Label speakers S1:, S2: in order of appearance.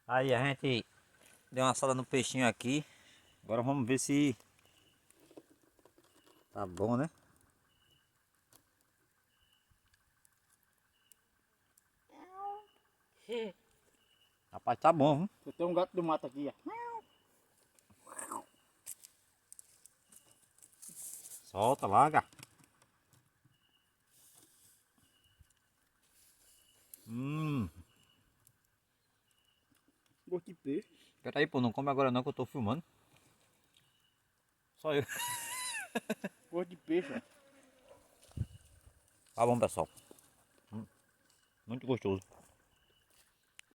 S1: Aí a gente deu uma assada no peixinho aqui. Agora vamos ver se tá bom, né? Rapaz, tá bom, viu?
S2: Eu tenho um gato do mato aqui, ó.
S1: Solta, larga. Hum.
S2: Gosto de peixe.
S1: Pera aí, pô, não come agora não que eu tô filmando. Só eu.
S2: Gosto de peixe, ó.
S1: Tá bom, pessoal. Muito gostoso.